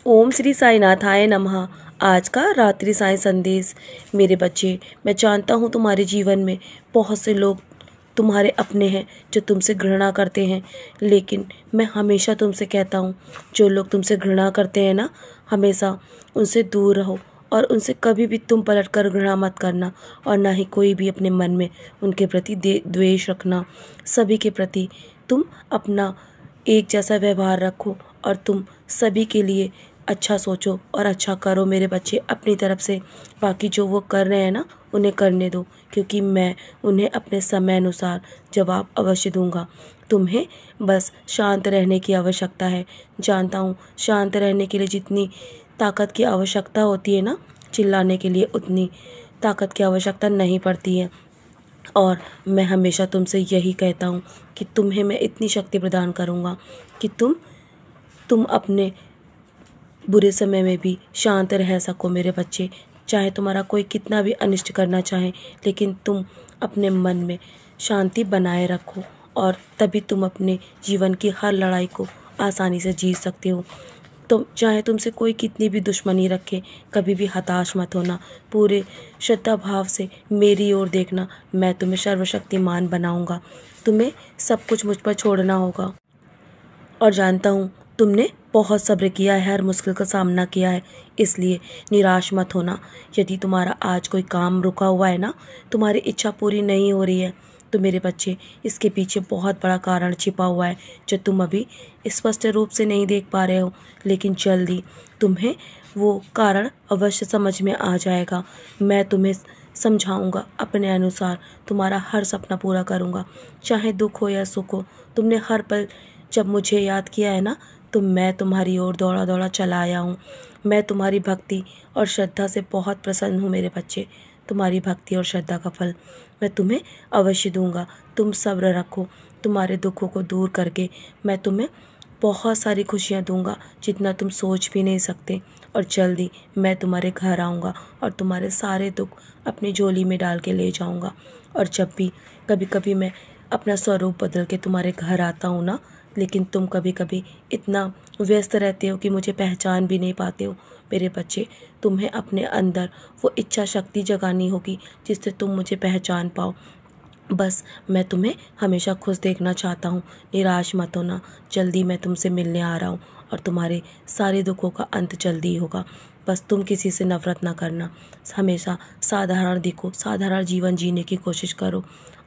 ओम श्री साईनाथाय नमः। आज का रात्रि साईं संदेश। मेरे बच्चे, मैं जानता हूँ तुम्हारे जीवन में बहुत से लोग तुम्हारे अपने हैं जो तुमसे घृणा करते हैं, लेकिन मैं हमेशा तुमसे कहता हूँ, जो लोग तुमसे घृणा करते हैं ना, हमेशा उनसे दूर रहो और उनसे कभी भी तुम पलट कर घृणा मत करना, और ना ही कोई भी अपने मन में उनके प्रति द्वेष रखना। सभी के प्रति तुम अपना एक जैसा व्यवहार रखो और तुम सभी के लिए अच्छा सोचो और अच्छा करो मेरे बच्चे अपनी तरफ से। बाकी जो वो कर रहे हैं ना, उन्हें करने दो, क्योंकि मैं उन्हें अपने समय अनुसार जवाब अवश्य दूंगा। तुम्हें बस शांत रहने की आवश्यकता है। जानता हूँ, शांत रहने के लिए जितनी ताकत की आवश्यकता होती है ना, चिल्लाने के लिए उतनी ताकत की आवश्यकता नहीं पड़ती है। और मैं हमेशा तुमसे यही कहता हूँ कि तुम्हें मैं इतनी शक्ति प्रदान करूँगा कि तुम अपने बुरे समय में भी शांत रह सको मेरे बच्चे। चाहे तुम्हारा कोई कितना भी अनिष्ट करना चाहे, लेकिन तुम अपने मन में शांति बनाए रखो, और तभी तुम अपने जीवन की हर लड़ाई को आसानी से जीत सकते हो। तो चाहे तुमसे कोई कितनी भी दुश्मनी रखे, कभी भी हताश मत होना। पूरे श्रद्धा भाव से मेरी ओर देखना। मैं तुम्हें सर्वशक्तिमान बनाऊंगा। तुम्हें सब कुछ मुझ पर छोड़ना होगा। और जानता हूँ तुमने बहुत सब्र किया है, हर मुश्किल का सामना किया है, इसलिए निराश मत होना। यदि तुम्हारा आज कोई काम रुका हुआ है ना, तुम्हारी इच्छा पूरी नहीं हो रही है, तो मेरे बच्चे, इसके पीछे बहुत बड़ा कारण छिपा हुआ है जो तुम अभी स्पष्ट रूप से नहीं देख पा रहे हो, लेकिन जल्दी तुम्हें वो कारण अवश्य समझ में आ जाएगा। मैं तुम्हें समझाऊंगा, अपने अनुसार तुम्हारा हर सपना पूरा करूंगा, चाहे दुख हो या सुख हो। तुमने हर पल जब मुझे याद किया है ना, तो मैं तुम्हारी ओर दौड़ा दौड़ा चला आया हूँ। मैं तुम्हारी भक्ति और श्रद्धा से बहुत प्रसन्न हूँ मेरे बच्चे। तुम्हारी भक्ति और श्रद्धा का फल मैं तुम्हें अवश्य दूंगा। तुम सब्र रखो। तुम्हारे दुखों को दूर करके मैं तुम्हें बहुत सारी खुशियाँ दूंगा, जितना तुम सोच भी नहीं सकते। और जल्दी मैं तुम्हारे घर आऊँगा और तुम्हारे सारे दुख अपनी झोली में डाल के ले जाऊँगा। और जब भी कभी कभी मैं अपना स्वरूप बदल के तुम्हारे घर आता हूँ ना, लेकिन तुम कभी कभी इतना व्यस्त रहते हो कि मुझे पहचान भी नहीं पाते हो मेरे बच्चे। तुम्हें अपने अंदर वो इच्छा शक्ति जगानी होगी जिससे तुम मुझे पहचान पाओ। बस मैं तुम्हें हमेशा खुश देखना चाहता हूँ। निराश मत होना। जल्दी मैं तुमसे मिलने आ रहा हूँ और तुम्हारे सारे दुखों का अंत जल्दी होगा। बस तुम किसी से नफरत ना करना। हमेशा साधारण दिखो, साधारण जीवन जीने की कोशिश करो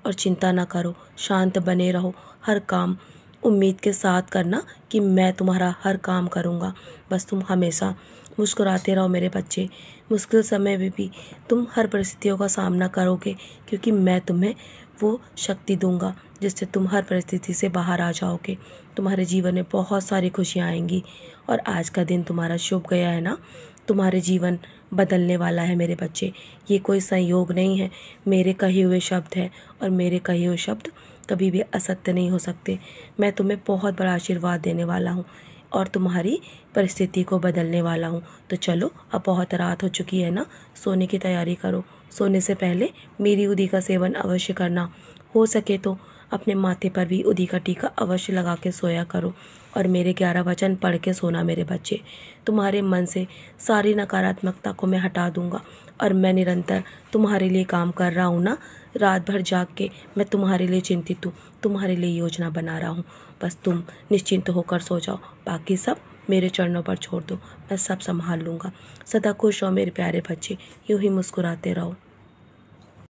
और चिंता ना करो। शांत बने रहो। हर काम उम्मीद के साथ करना कि मैं तुम्हारा हर काम करूँगा। बस तुम हमेशा मुस्कुराते रहो मेरे बच्चे। मुश्किल समय में भी तुम हर परिस्थितियों का सामना करोगे, क्योंकि मैं तुम्हें वो शक्ति दूंगा जिससे तुम हर परिस्थिति से बाहर आ जाओगे। तुम्हारे जीवन में बहुत सारी खुशियाँ आएंगी, और आज का दिन तुम्हारा शुभ गया है ना, तुम्हारे जीवन बदलने वाला है मेरे बच्चे। ये कोई संयोग नहीं है, मेरे कहे हुए शब्द है, और मेरे कहे हुए शब्द कभी भी असत्य नहीं हो सकते। मैं तुम्हें बहुत बड़ा आशीर्वाद देने वाला हूँ और तुम्हारी परिस्थिति को बदलने वाला हूँ। तो चलो, अब बहुत रात हो चुकी है ना, सोने की तैयारी करो। सोने से पहले मेरी उदी का सेवन अवश्य करना। हो सके तो अपने माथे पर भी उदी का टीका अवश्य लगा के सोया करो, और मेरे 11 वचन पढ़ के सोना मेरे बच्चे। तुम्हारे मन से सारी नकारात्मकता को मैं हटा दूंगा, और मैं निरंतर तुम्हारे लिए काम कर रहा हूँ ना। रात भर जाग के मैं तुम्हारे लिए चिंतित हूँ, तुम्हारे लिए योजना बना रहा हूँ। बस तुम निश्चिंत होकर सो जाओ, बाकी सब मेरे चरणों पर छोड़ दो। मैं सब संभाल लूँगा। सदा खुश रहो मेरे प्यारे बच्चे, यूँ ही मुस्कुराते रहो।